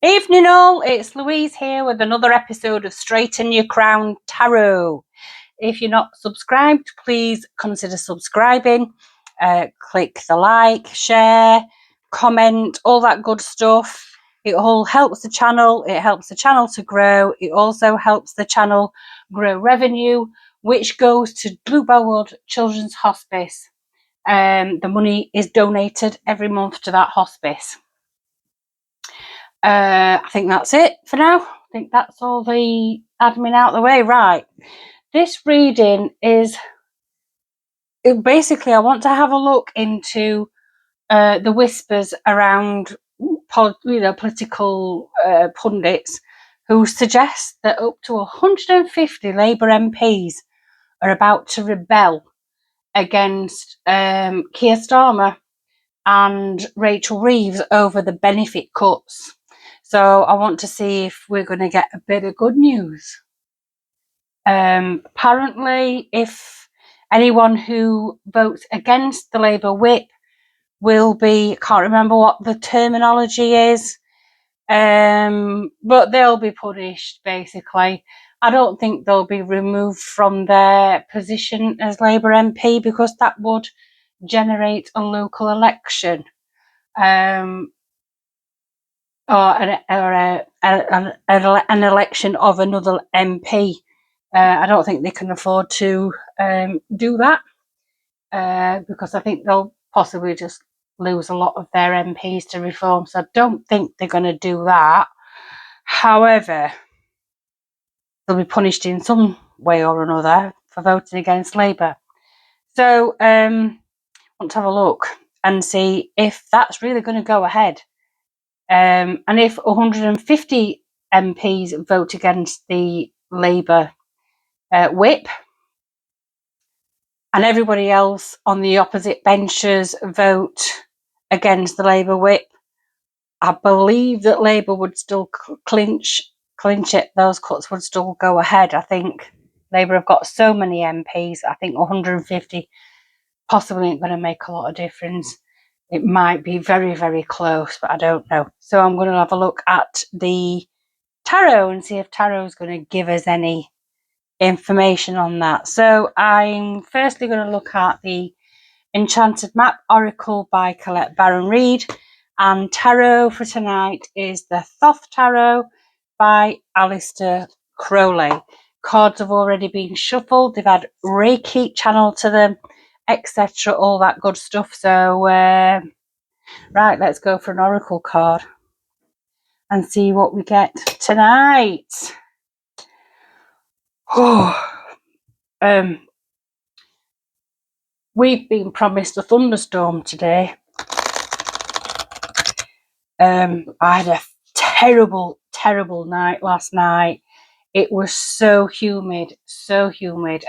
Evening all, it's Louise here with another episode of Straighten Your Crown Tarot. If you're not subscribed, please consider subscribing. Click the like, share, comment, all that good stuff. It all helps the channel. It helps the channel to grow. It also helps the channel grow revenue, which goes to Bluebell Wood Children's Hospice. The money is donated every month to that hospice. I think that's it for now. I think that's all the admin out of the way. Right. This reading is basically, I want to have a look into the whispers around political pundits who suggest that up to 150 Labour MPs are about to rebel against Keir Starmer and Rachel Reeves over the benefit cuts. So I want to see if we're going to get a bit of good news. Apparently, if anyone who votes against the Labour whip will be, can't remember what the terminology is, but they'll be punished, basically. I don't think they'll be removed from their position as Labour MP because that would generate a local election. Or an election of another MP. I don't think they can afford to do that because I think they'll possibly just lose a lot of their MPs to reform. So I don't think they're going to do that. However, they'll be punished in some way or another for voting against Labour. So I want to have a look and see if that's really going to go ahead. And if 150 MPs vote against the Labour whip and everybody else on the opposite benches vote against the Labour whip, I believe that Labour would still clinch it. Those cuts would still go ahead. I think Labour have got so many MPs. I think 150 possibly ain't going to make a lot of difference. It might be very, very close, but I don't know. So I'm going to have a look at the tarot and see if tarot is going to give us any information on that. So I'm firstly going to look at the Enchanted Map Oracle by Colette Baron-Reid, and tarot for tonight is the Thoth Tarot by Alistair Crowley. Cards have already been shuffled. They've had Reiki channeled to them, etc. All that good stuff. So right, let's go for an oracle card and see what we get tonight. We've been promised a thunderstorm today. I had a terrible night last night. It was so humid,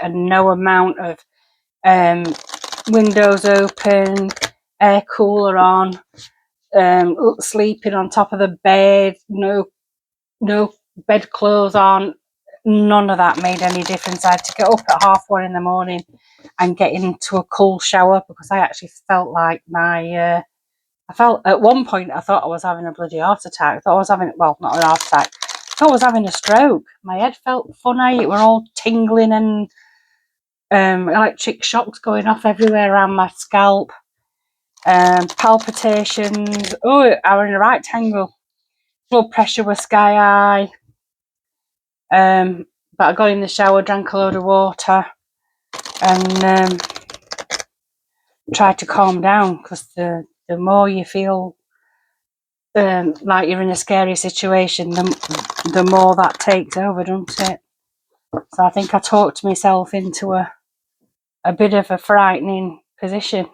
and no amount of windows open, air cooler on, sleeping on top of the bed, no bedclothes on. None of that made any difference. I had to get up at 1:30 in the morning and get into a cool shower because I actually felt like I felt at one point I thought I was having a bloody heart attack. I thought I was having, well, not an heart attack. I thought I was having a stroke. My head felt funny. It were all tingling and electric shocks going off everywhere around my scalp. Palpitations. Oh, I was in a right tangle. Blood pressure was sky high. But I got in the shower, drank a load of water, and tried to calm down because the more you feel like you're in a scary situation, the more that takes over, doesn't it? So I think I talked myself into a bit of a frightening position.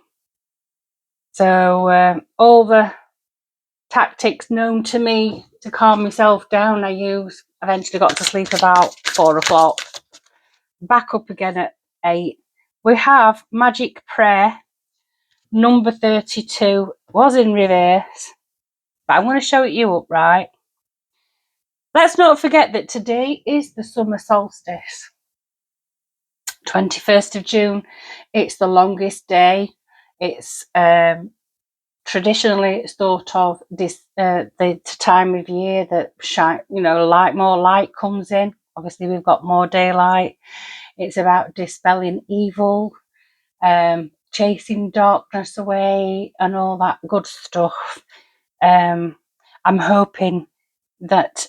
So all the tactics known to me to calm myself down I used. Eventually got to sleep about 4:00. Back up again at 8. We have Magic Prayer, number 32, was in reverse, but I'm going to show it you upright. Let's not forget that today is the summer solstice, 21st of June. It's the longest day. It's traditionally it's thought of this the time of year that more light comes in. Obviously, we've got more daylight. It's about dispelling evil, chasing darkness away, and all that good stuff. I'm hoping that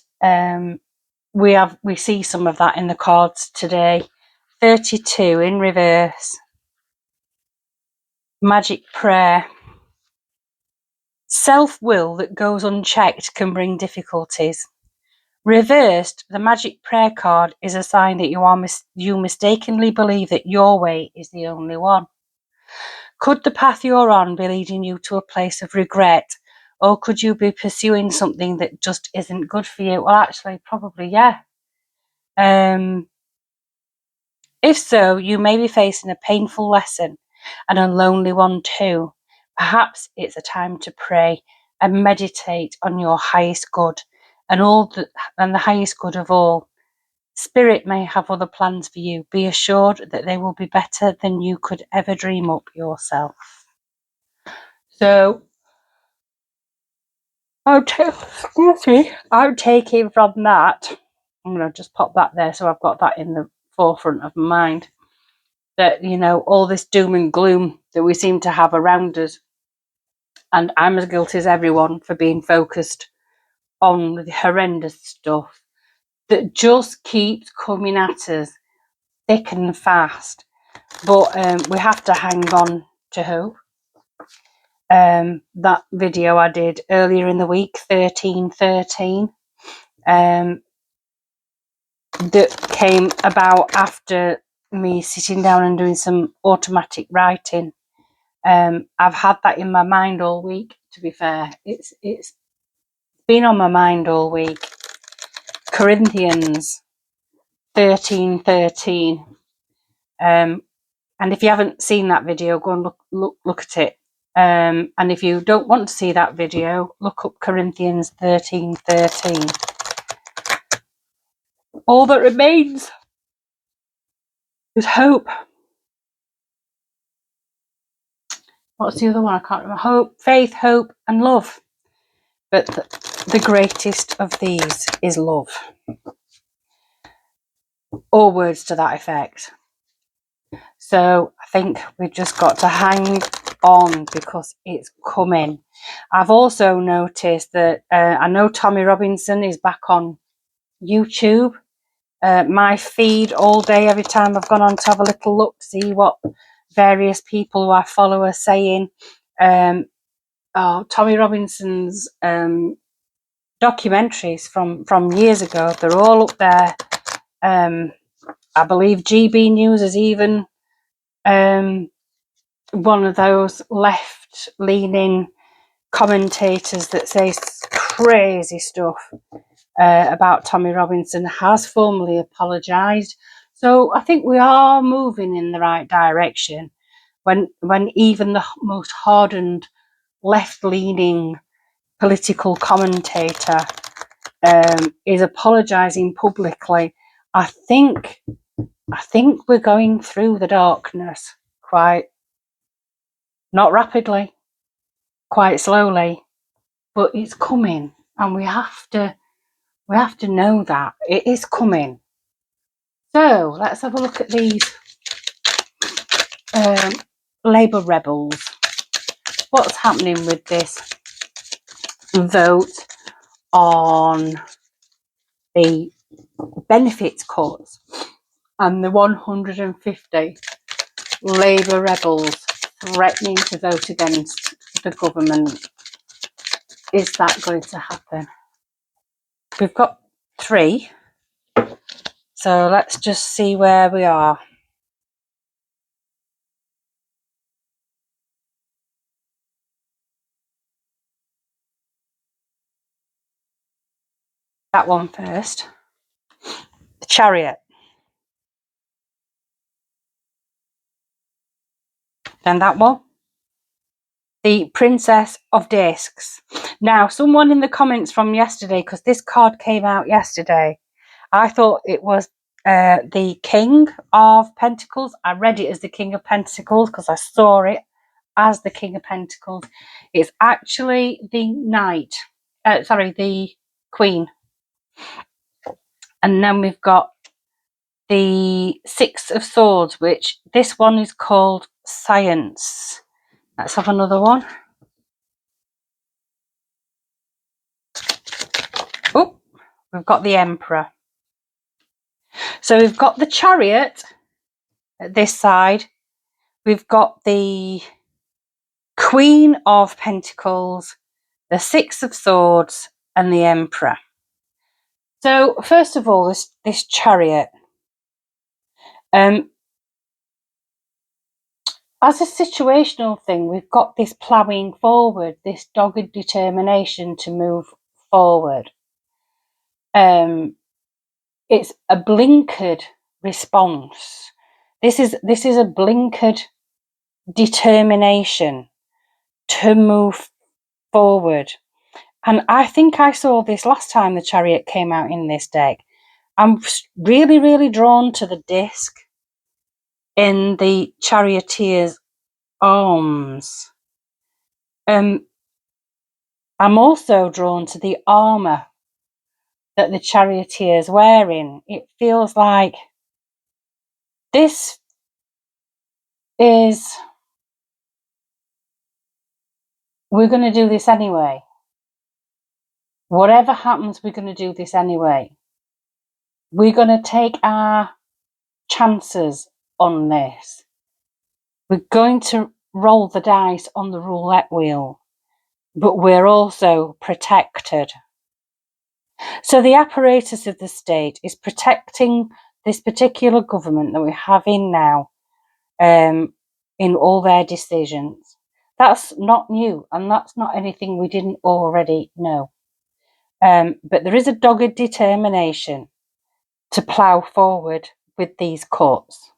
we see some of that in the cards today. 32 in reverse. Magic prayer. Self-will that goes unchecked can bring difficulties. Reversed, the magic prayer card is a sign that you mistakenly believe that your way is the only one. Could the path you're on be leading you to a place of regret, or could you be pursuing something that just isn't good for you? Well, actually, probably, yeah. If so, you may be facing a painful lesson and a lonely one too. Perhaps it's a time to pray and meditate on your highest good and the highest good of all. Spirit may have other plans for you. Be assured that they will be better than you could ever dream up yourself. So, I'm taking from that. I'm going to just pop that there so I've got that in the forefront of my mind. That, all this doom and gloom that we seem to have around us. And I'm as guilty as everyone for being focused on the horrendous stuff that just keeps coming at us thick and fast. But we have to hang on to hope. That video I did earlier in the week, 1313, that came about after me sitting down and doing some automatic writing. I've had that in my mind all week, to be fair. It's been on my mind all week. Corinthians 13:13. And if you haven't seen that video, go and look at it. And if you don't want to see that video, look up Corinthians 13:13. All that remains is hope. What's the other one? I can't remember. Hope, faith, hope, and love. But the greatest of these is love. Or words to that effect. So I think we've just got to hang on because it's coming. I've also noticed that I know Tommy Robinson is back on YouTube. My feed all day, every time I've gone on to have a little look to see what various people who I follow are saying. Tommy Robinson's documentaries from years ago, they're all up there. I believe GB News is even one of those left-leaning commentators that says crazy stuff about Tommy Robinson, has formally apologised. So I think we are moving in the right direction when even the most hardened left-leaning political commentator is apologising publicly. I think we're going through the darkness quite, not rapidly, quite slowly, but it's coming, and we have to know that it is coming. So let's have a look at these Labour rebels. What's happening with this vote on the benefits cuts and the 150 Labour rebels threatening to vote against the government? Is that going to happen? We've got 3, so let's just see where we are. That one first. The Chariot. Then that one. The Princess of Discs. Now, someone in the comments from yesterday, because this card came out yesterday, I thought it was the King of Pentacles. I read it as the King of Pentacles because I saw it as the King of Pentacles. It's actually the Knight, the Queen. And then we've got the Six of Swords, which this one is called Science. Let's have another one. Oh, we've got the Emperor. So we've got the Chariot at this side. We've got the Queen of Pentacles, the Six of Swords, and the Emperor. So first of all, this Chariot. As a situational thing, we've got this ploughing forward, this dogged determination to move forward. It's a blinkered response. This is a blinkered determination to move forward. And I think I saw this last time the Chariot came out in this deck. I'm really, really drawn to the disc in the Charioteer's arms. I'm also drawn to the armour that the Charioteer is wearing. It feels like this is, we're going to do this anyway. Whatever happens, we're going to do this anyway. We're going to take our chances on this. We're going to roll the dice on the roulette wheel, but we're also protected. So the apparatus of the state is protecting this particular government that we have in now, in all their decisions. That's not new, and that's not anything we didn't already know. But there is a dogged determination to plough forward with these cuts.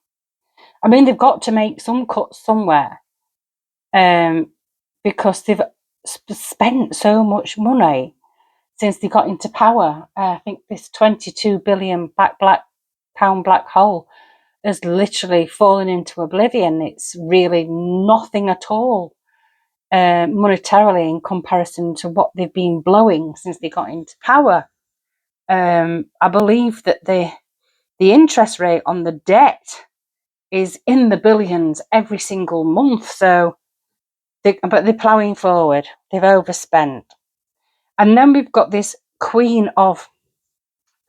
I mean, they've got to make some cuts somewhere, because they've spent so much money since they got into power. I think this 22 billion pound black hole has literally fallen into oblivion. It's really nothing at all monetarily in comparison to what they've been blowing since they got into power. I believe that the interest rate on the debt is in the billions every single month. So, but they're ploughing forward. They've overspent. And then we've got this Queen of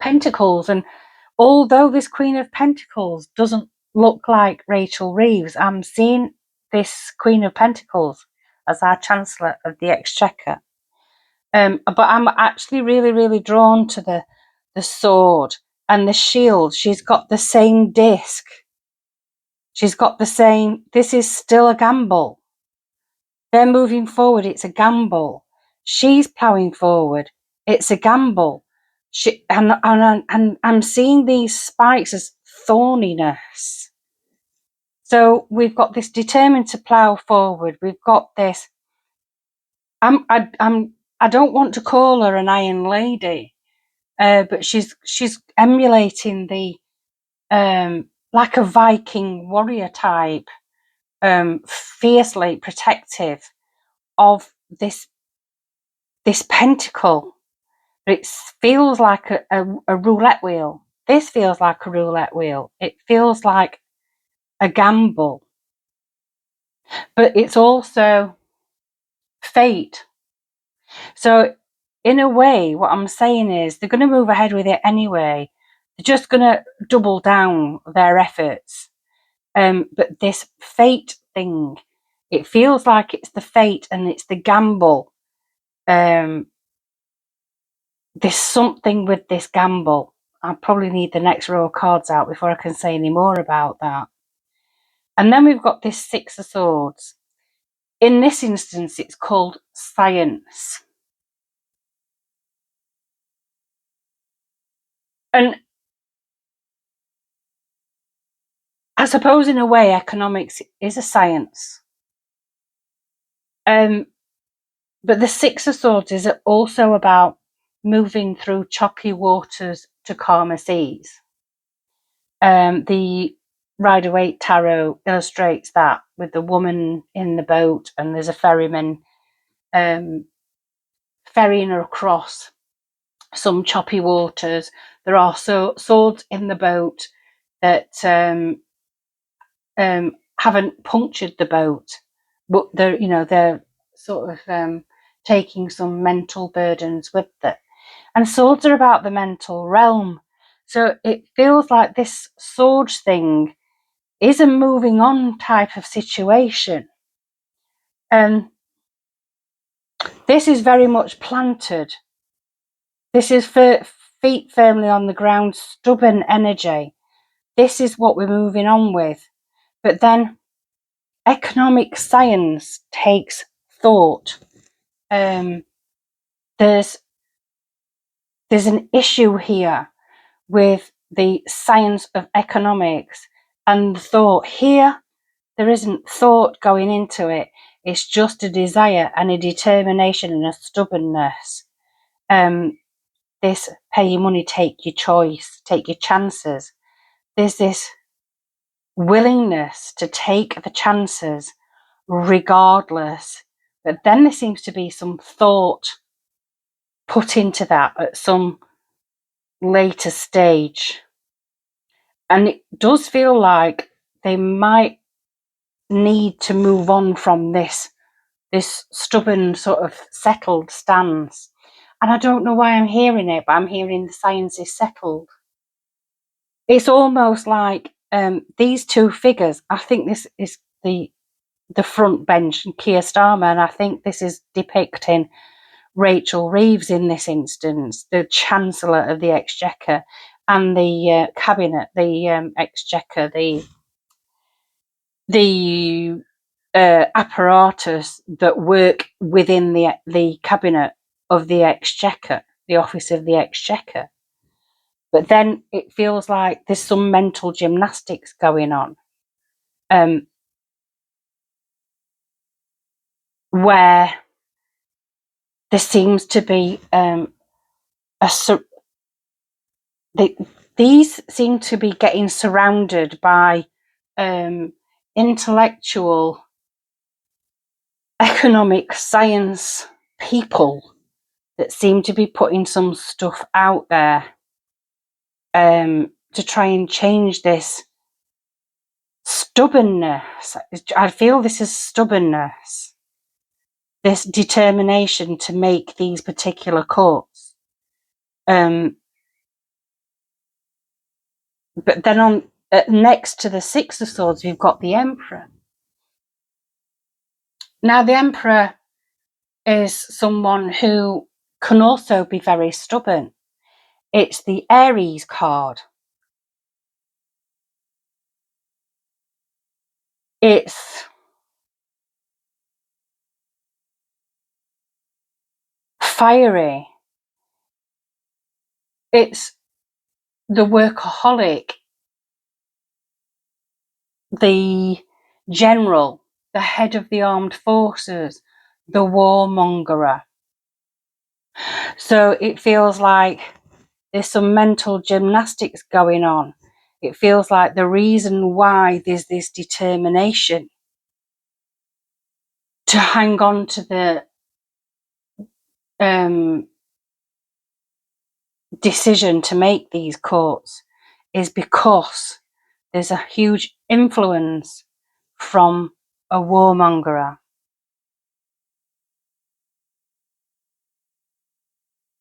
Pentacles. And although this Queen of Pentacles doesn't look like Rachel Reeves, I'm seeing this Queen of Pentacles as our Chancellor of the Exchequer. But I'm actually really, really drawn to the sword and the shield. She's got the same disc. She's got the same. This is still a gamble. They're moving forward. It's a gamble. She's ploughing forward. It's a gamble. And I'm seeing these spikes as thorniness. So we've got this determined to plough forward. We've got this. I don't want to call her an Iron Lady, but she's emulating the like a Viking warrior type, fiercely protective of this pentacle. It feels like a roulette wheel. This feels like a roulette wheel. It feels like a gamble. But it's also fate. So in a way, what I'm saying is they're going to move ahead with it anyway. They're just going to double down their efforts. But this fate thing, it feels like it's the fate and it's the gamble. There's something with this gamble. I probably need the next row of cards out before I can say any more about that. And then we've got this Six of Swords. In this instance, it's called Science. And I suppose in a way, economics is a science. But the Six of Swords is also about moving through choppy waters to calmer seas. The Rider-Waite Tarot illustrates that with the woman in the boat, and there's a ferryman ferrying her across some choppy waters. There are swords in the boat that haven't punctured the boat, but they're sort of taking some mental burdens with them. And swords are about the mental realm. So it feels like this swords thing is a moving on type of situation. This is very much planted. This is feet firmly on the ground, stubborn energy. This is what we're moving on with. But then economic science takes thought. There's an issue here with the science of economics and the thought. Here, there isn't thought going into it. It's just a desire and a determination and a stubbornness. This pay your money, take your choice, take your chances. There's this willingness to take the chances regardless. But then there seems to be some thought put into that at some later stage. And it does feel like they might need to move on from this stubborn sort of settled stance. And I don't know why I'm hearing it, but I'm hearing the science is settled. It's almost like these two figures, I think this is the front bench and Keir Starmer, and I think this is depicting Rachel Reeves in this instance, the Chancellor of the Exchequer, and the Cabinet, the Exchequer, the apparatus that work within the Cabinet of the Exchequer, the Office of the Exchequer. But then it feels like there's some mental gymnastics going on, where there seems to be these seem to be getting surrounded by intellectual, economic, science people that seem to be putting some stuff out there to try and change this stubbornness. I feel this is stubbornness, this determination to make these particular cuts. But then on next to the Six of Swords, we've got the Emperor. Now, the Emperor is someone who can also be very stubborn. It's the Aries card. It's fiery. It's the workaholic, the general, the head of the armed forces, the warmongerer. So it feels like there's some mental gymnastics going on. It feels like the reason why there's this determination to hang on to the decision to make these courts is because there's a huge influence from a warmongerer.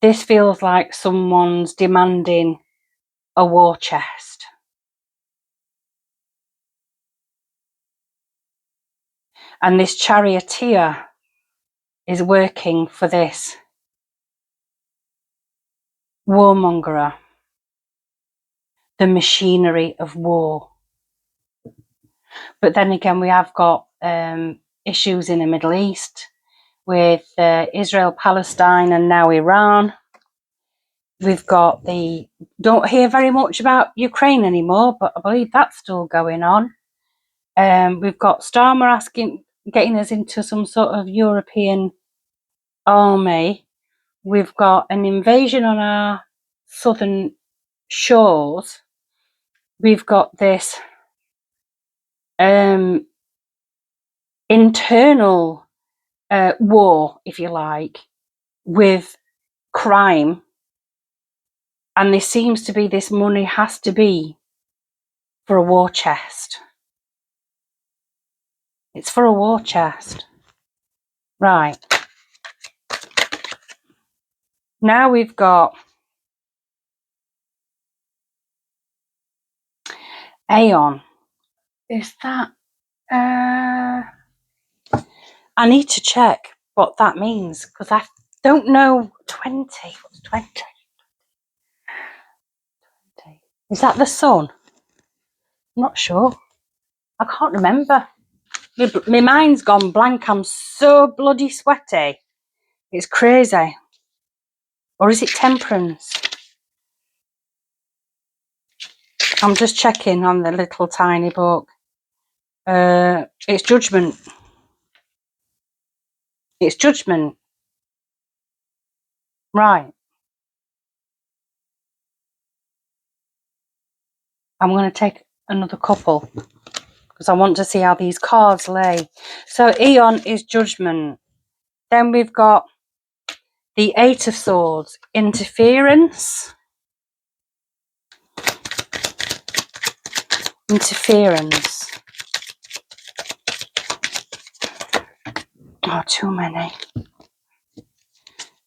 This feels like someone's demanding a war chest. And this charioteer is working for this warmongerer, the machinery of war. But then again, we have got issues in the Middle East with Israel, Palestine, and now Iran. We've got don't hear very much about Ukraine anymore, but I believe that's still going on. We've got Starmer getting us into some sort of European army. We've got an invasion on our southern shores. We've got this internal war, if you like, with crime, and there seems to be this money has to be for a war chest. It's for a war chest. Right. Now we've got Aeon. Is that... I need to check what that means, because I don't know. 20. What's 20? 20. Is that the sun? I'm not sure. I can't remember. My mind's gone blank. I'm so bloody sweaty. It's crazy. Or is it temperance? I'm just checking on the little tiny book. It's judgment. It's judgment. Right. I'm going to take another couple because I want to see how these cards lay. So Aeon is judgment. Then we've got the Eight of Swords, interference. Interference. Oh, too many.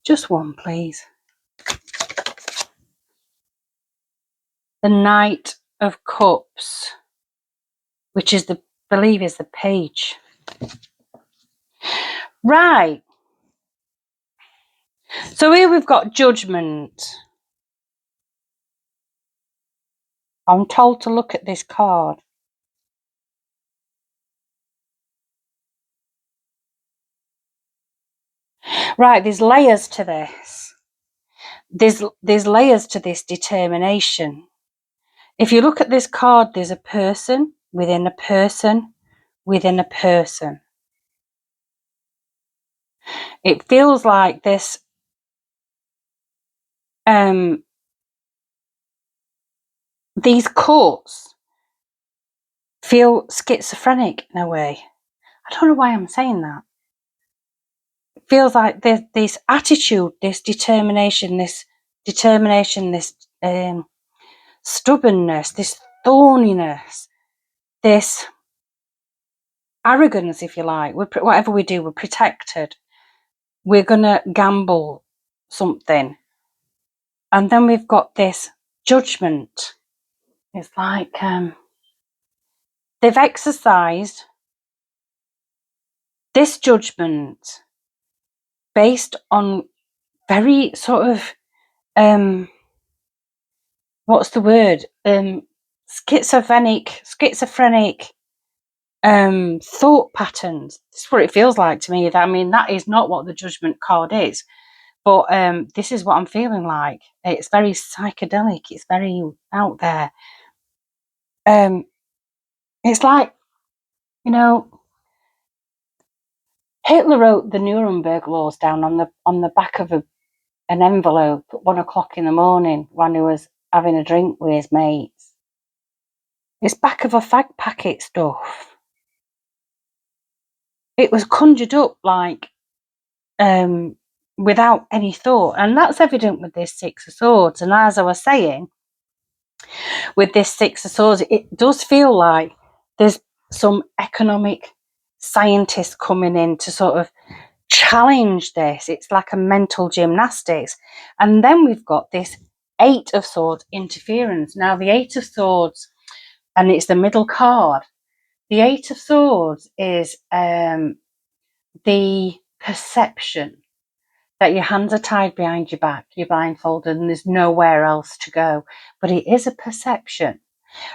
Just one, please. The Knight of Cups, which is the, I believe is the page. Right. So here we've got judgment. I'm told to look at this card. Right, there's layers to this. There's layers to this determination. If you look at this card, there's a person within a person within a person. It feels like this these cuts feel schizophrenic in a way. I don't know why I'm saying that. It feels like there's this attitude, this determination, this stubbornness, this thorniness, this arrogance, if you like. Whatever we do, we're protected. We're going to gamble something. And then we've got this judgment. It's like they've exercised this judgment based on very sort of what's the word? Schizophrenic thought patterns. That's what it feels like to me. That is not what the judgment card is, but this is what I'm feeling like. It's very psychedelic. It's very out there. It's like, Hitler wrote the Nuremberg laws down on the back of an envelope at 1 o'clock in the morning when he was having a drink with his mates. It's back of a fag packet stuff. It was conjured up like without any thought, and that's evident with this Six of Swords. And as I was saying, with this Six of Swords, it does feel like there's some economic scientists coming in to sort of challenge this. It's like a mental gymnastics. And then we've got this Eight of Swords, interference. Now the Eight of Swords, and it's the middle card. The Eight of Swords is the perception that your hands are tied behind your back, you're blindfolded, and there's nowhere else to go. But it is a perception.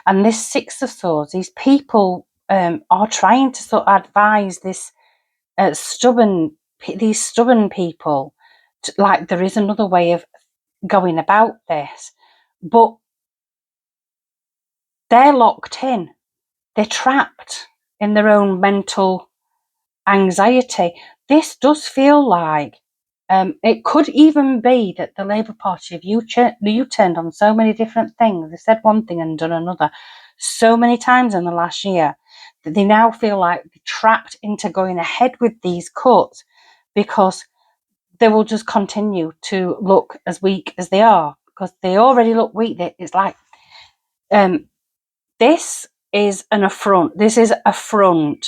And this Six of Swords, these people are trying to sort of advise this these stubborn people, like there is another way of going about this. But they're locked in. They're trapped in their own mental anxiety. This does feel like it could even be that the Labour Party have U-turned on so many different things. They said one thing and done another so many times in the last year they now feel like they're trapped into going ahead with these cuts because they will just continue to look as weak as they are, because they already look weak. It's like, this is an affront. This is a front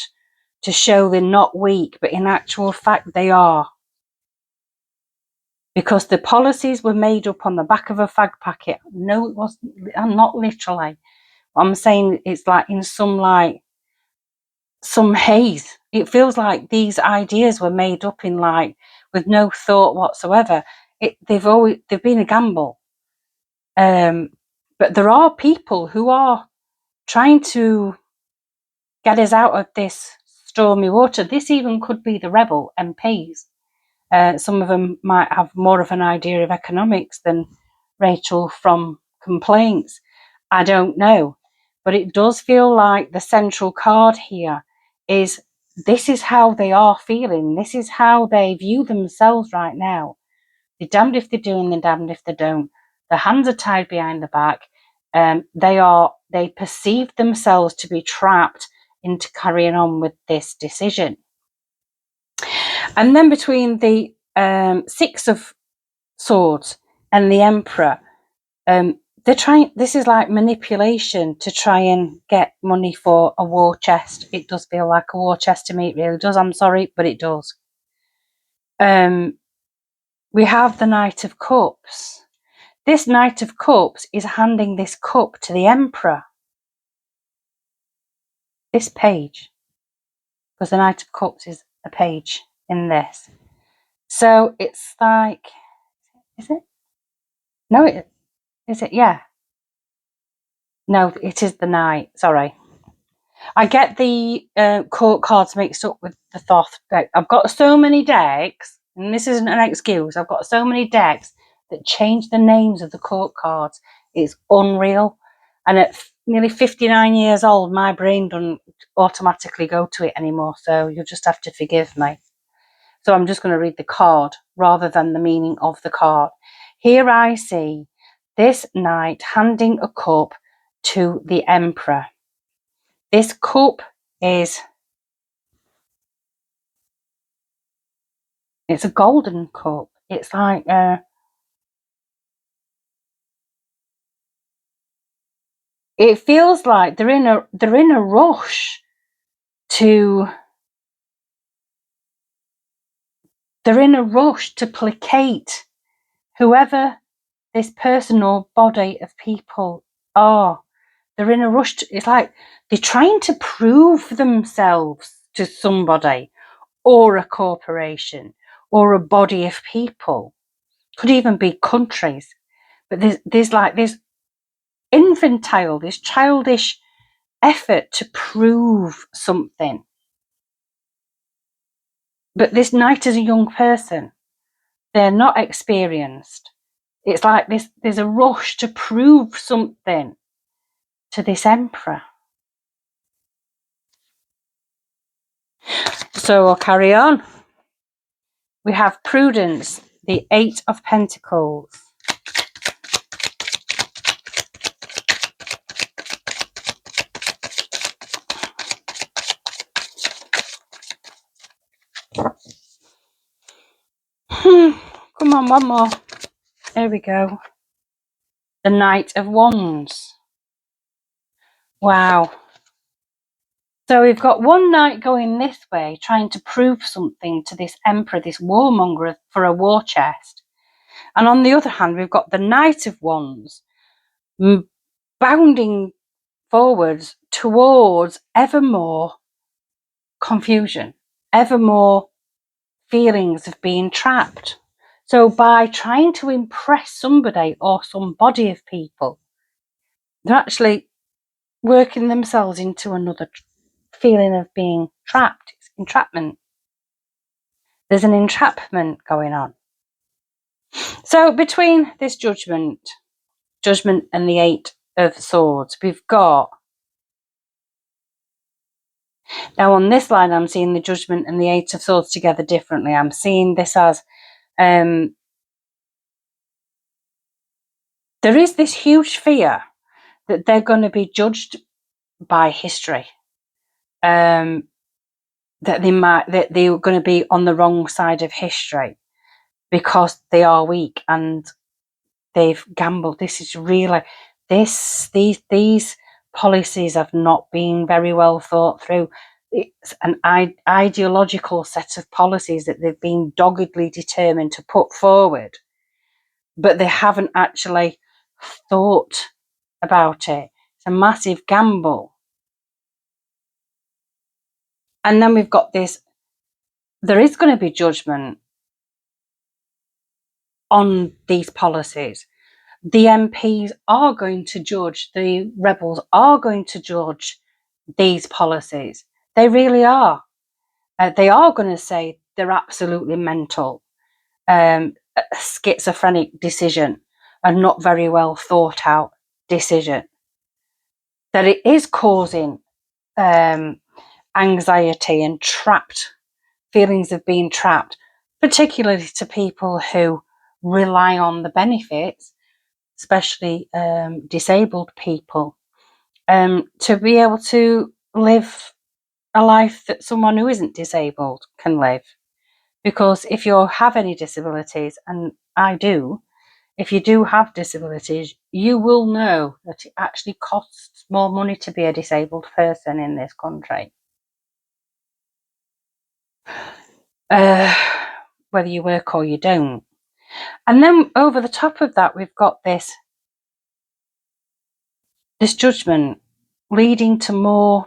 to show they're not weak, but in actual fact they are. Because the policies were made up on the back of a fag packet. No, it wasn't. I'm not literally. I'm saying it's like in some haze. It feels like these ideas were made up in with no thought whatsoever. They've been a gamble. But there are people who are trying to get us out of this stormy water. This even could be the rebel MPs. Some of them might have more of an idea of economics than Rachel from complaints. I don't know. But it does feel like the central card here is, this is how they are feeling. This is how they view themselves right now. They're damned if they do and they're damned if they don't. Their hands are tied behind the back. They perceive themselves to be trapped into carrying on with this decision. And then between the Six of Swords and the Emperor, they're trying. This is like manipulation to try and get money for a war chest. It does feel like a war chest to me. It really does. I'm sorry, but it does. We have the Knight of Cups. This Knight of Cups is handing this cup to the Emperor. This page, because the Knight of Cups is a page in this. So it's like, is it? No, is it? Yeah. No, it is the Knight. Sorry. I get the court cards mixed up with the Thoth deck. I've got so many decks, and this isn't an excuse. I've got so many decks that change the names of the court cards. It's unreal. And at nearly 59 years old, my brain doesn't automatically go to it anymore. So you'll just have to forgive me. So I'm just going to read the card rather than the meaning of the card. Here I see this knight handing a cup to the Emperor. This cup it's a golden cup. It's like it feels like they're in a rush to placate whoever this person or body of people are. They're in a rush it's like they're trying to prove themselves to somebody or a corporation or a body of people. Could even be countries. But there's like this infantile, this childish effort to prove something. But this knight is a young person. They're not experienced. It's like there's a rush to prove something to this Emperor. So I'll carry on. We have Prudence, the Eight of Pentacles. Come on, one more. There we go. The Knight of Wands. Wow. So we've got one knight going this way, trying to prove something to this Emperor, this warmonger for a war chest. And on the other hand, we've got the Knight of Wands bounding forwards towards ever more confusion, ever more feelings of being trapped. So by trying to impress somebody or some body of people, they're actually working themselves into another feeling of being trapped. It's entrapment. There's an entrapment going on. So between this judgment and the Eight of Swords, we've got, now on this line I'm seeing the Judgment and the Eight of Swords together differently. I'm seeing this as there is this huge fear that they're going to be judged by history. that they're going to be on the wrong side of history because they are weak and they've gambled. This is really these policies have not been very well thought through. It's an ideological set of policies that they've been doggedly determined to put forward, but they haven't actually thought about it. It's a massive gamble. And then we've got this, there is going to be judgment on these policies. The MPs are going to judge, the rebels are going to judge these policies. They really are. They are going to say they're absolutely mental, a schizophrenic decision, a not very well thought out decision. That it is causing anxiety and trapped feelings of being trapped, particularly to people who rely on the benefits, especially disabled people, to be able to live a life that someone who isn't disabled can live. Because if you have any disabilities, and I do, if you do have disabilities, you will know that it actually costs more money to be a disabled person in this country. Whether you work or you don't. And then over the top of that, we've got this judgment leading to more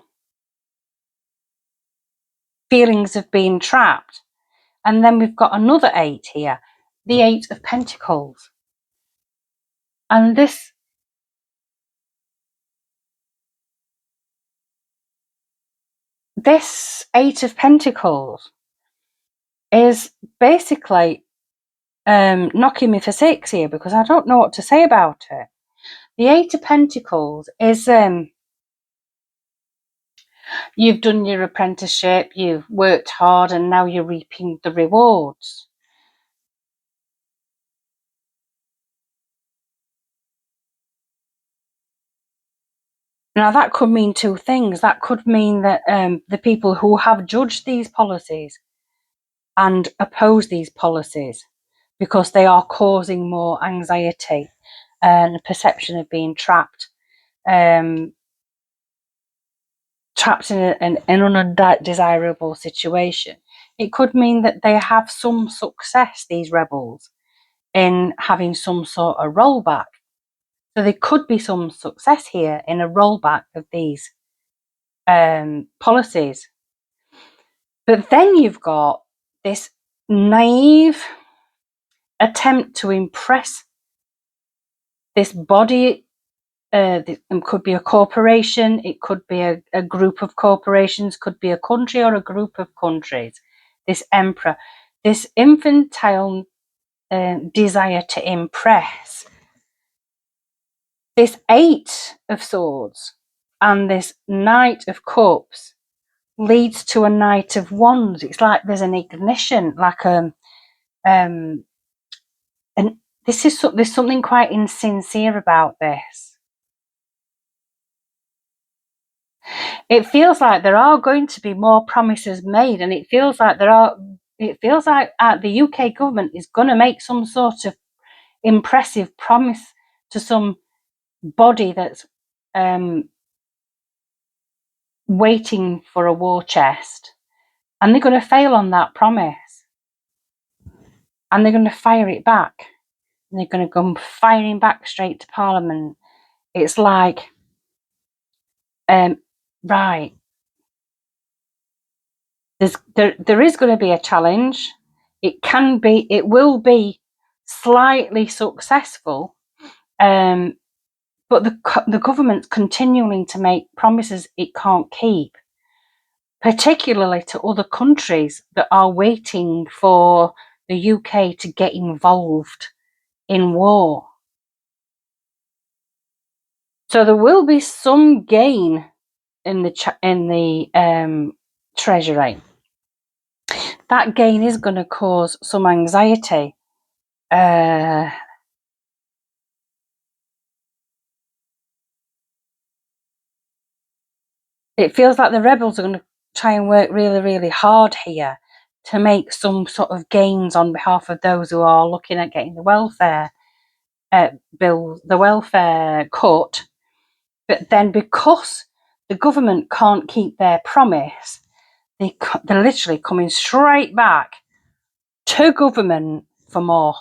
feelings of being trapped. And then we've got another 8 here, the 8 of Pentacles. And this this 8 of Pentacles is basically knocking me for 6 here, because I don't know what to say about it. The 8 of Pentacles is you've done your apprenticeship, you've worked hard, and now you're reaping the rewards. Now, that could mean 2 things. That could mean that the people who have judged these policies and oppose these policies because they are causing more anxiety and a perception of being trapped, trapped in an undesirable situation. It could mean that they have some success, these rebels, in having some sort of rollback. So there could be some success here in a rollback of these policies. But then you've got this naive attempt to impress this body. It could be a corporation, it could be a group of corporations, could be a country or a group of countries. This emperor, this infantile desire to impress. This 8 of Swords and this Knight of Cups leads to a Knight of Wands. It's like there's an ignition, like and there's something quite insincere about this. It feels like there are going to be more promises made, and it feels like the UK government is going to make some sort of impressive promise to some body that's waiting for a war chest, and they're going to fail on that promise, and they're going to fire it back, and they're going to go firing back straight to Parliament. It's like, right, there is going to be a challenge. It will be slightly successful, but the government's continuing to make promises it can't keep, particularly to other countries that are waiting for the UK to get involved in war. So there will be some gain in the Treasury. That gain is going to cause some anxiety. it feels like the rebels are going to try and work really, really hard here to make some sort of gains on behalf of those who are looking at getting the welfare bill, the welfare cut. But then because the government can't keep their promise, they're literally coming straight back to government for more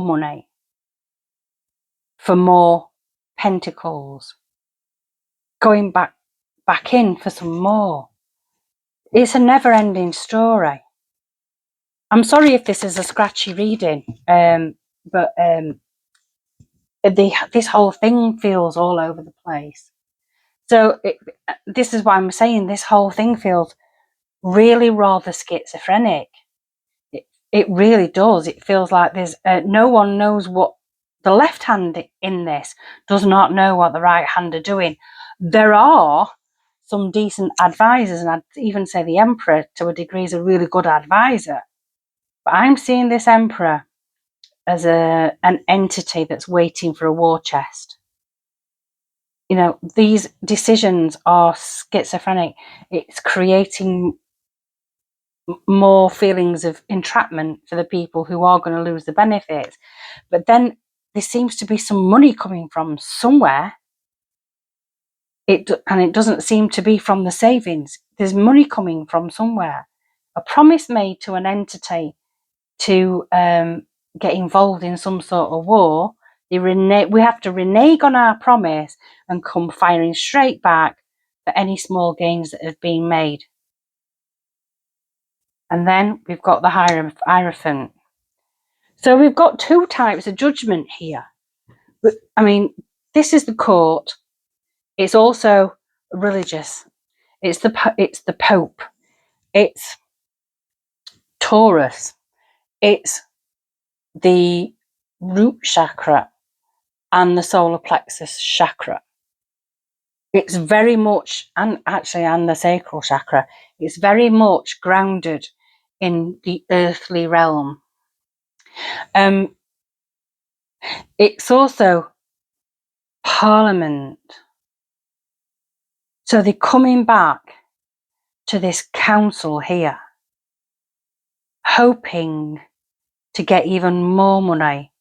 money, for more pentacles, going back in for some more. It's a never-ending story. I'm sorry if this is a scratchy reading, but this whole thing feels all over the place. So this is why I'm saying this whole thing feels really rather schizophrenic. It really does. It feels like there's no one knows what the left hand in this does not know what the right hand are doing. There are some decent advisors, and I'd even say the Emperor to a degree is a really good advisor. But I'm seeing this Emperor as an entity that's waiting for a war chest. You know, these decisions are schizophrenic. It's creating more feelings of entrapment for the people who are going to lose the benefits. But then there seems to be some money coming from somewhere. And it doesn't seem to be from the savings. There's money coming from somewhere. A promise made to an entity to get involved in some sort of war. We have to renege on our promise and come firing straight back for any small gains that have been made. And then we've got the Hierophant. So we've got two types of judgment here. I mean, this is the court. It's also religious. It's the Pope. It's Taurus. It's the root chakra and the solar plexus chakra. It's very much, and the sacral chakra, it's very much grounded in the earthly realm. It's also Parliament. So they're coming back to this council here, hoping to get even more money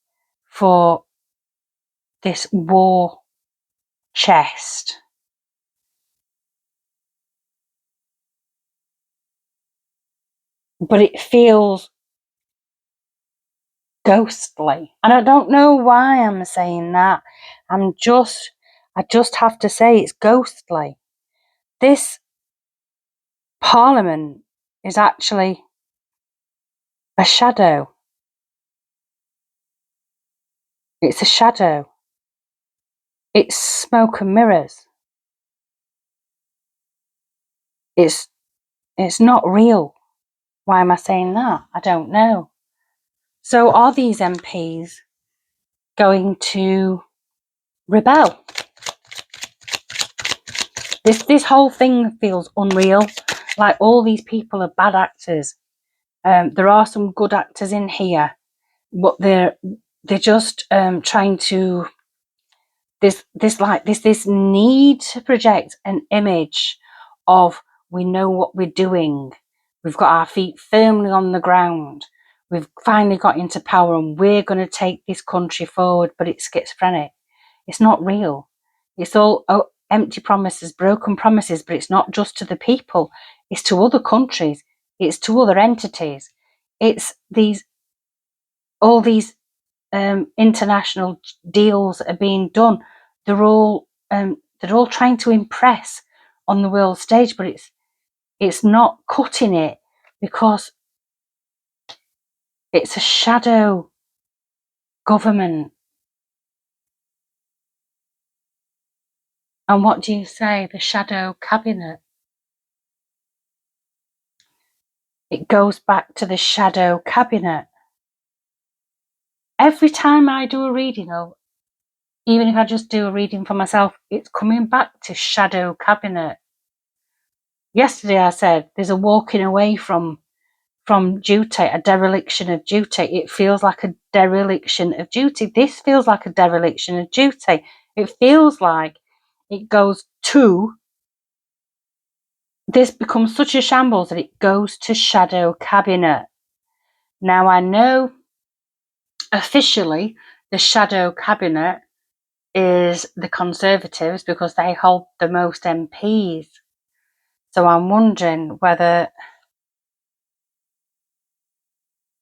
for this war chest. But it feels ghostly. And I don't know why I'm saying that. I just have to say it's ghostly. This Parliament is actually a shadow. It's a shadow. It's smoke and mirrors. It's not real. Why am I saying that? I don't know. So are these MPs going to rebel? This whole thing feels unreal. Like all these people are bad actors. There are some good actors in here, but they're just trying to this need to project an image of we know what we're doing. We've got our feet firmly on the ground. We've finally got into power and we're going to take this country forward, but it's schizophrenic. It's not real. It's all empty promises, broken promises, but it's not just to the people. It's to other countries. It's to other entities. It's all these international deals are being done. They're all trying to impress on the world stage, but it's not cutting it because it's a shadow government. And what do you say? The shadow cabinet. It goes back to the shadow cabinet. Every time I do a reading, or even if I just do a reading for myself, it's coming back to shadow cabinet. Yesterday I said there's a walking away from duty, a dereliction of duty. It feels like a dereliction of duty. This feels like a dereliction of duty. It feels like it goes to this becomes such a shambles that it goes to shadow cabinet. Now I know officially the shadow cabinet is the Conservatives because they hold the most MPs. So I'm wondering whether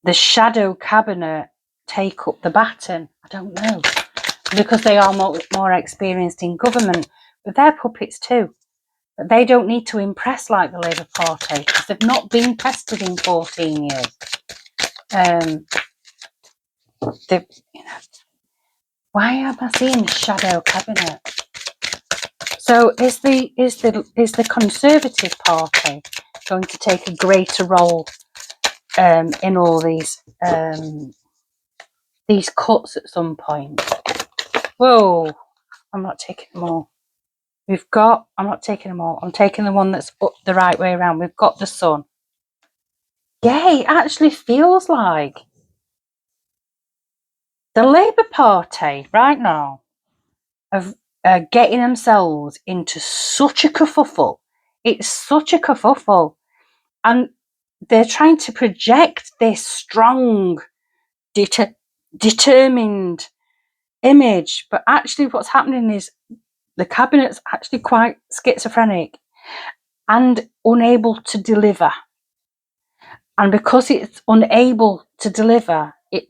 the shadow cabinet take up the baton. I don't know, because they are more experienced in government, but they're puppets too. But they don't need to impress like the Labour Party because they've not been tested in 14 years. Why am I seeing the shadow cabinet? So is the Conservative Party going to take a greater role in all these cuts at some point? Whoa! I'm not taking them all. I'm not taking them all. I'm taking the one that's up the right way around. We've got the sun. Yeah, it actually feels like the Labour Party right now of getting themselves into such a kerfuffle. It's such a kerfuffle. And they're trying to project this strong, determined image. But actually what's happening is the cabinet's actually quite schizophrenic and unable to deliver. And because it's unable to deliver, it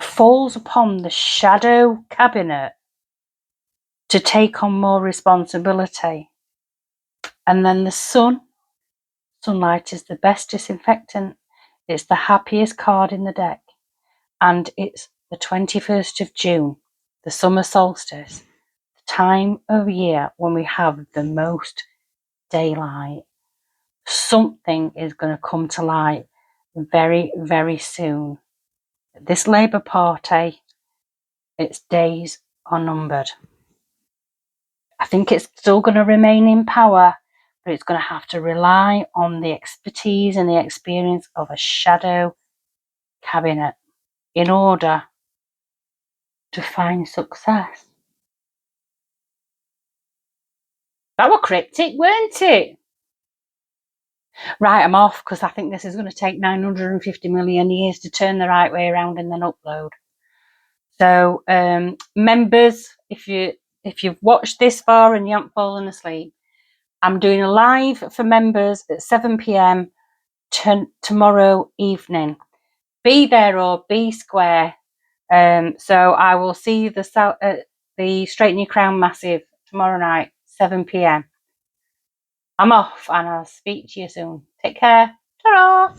falls upon the shadow cabinet to take on more responsibility. And then the sunlight is the best disinfectant. It's the happiest card in the deck. And it's the 21st of June, the summer solstice, the time of year when we have the most daylight. Something is going to come to light very, very soon. This Labour Party, its days are numbered. I think it's still going to remain in power, but it's going to have to rely on the expertise and the experience of a shadow cabinet in order to find success. That were cryptic, weren't it? Right, I'm off because I think this is going to take 950 million years to turn the right way around and then upload. So, members, if you've watched this far and you haven't fallen asleep, I'm doing a live for members at 7 p.m. tomorrow evening. Be there or be square. So I will see the Straighten Your Crown Massive tomorrow night, 7 p.m. I'm off and I'll speak to you soon. Take care. Ta-ra!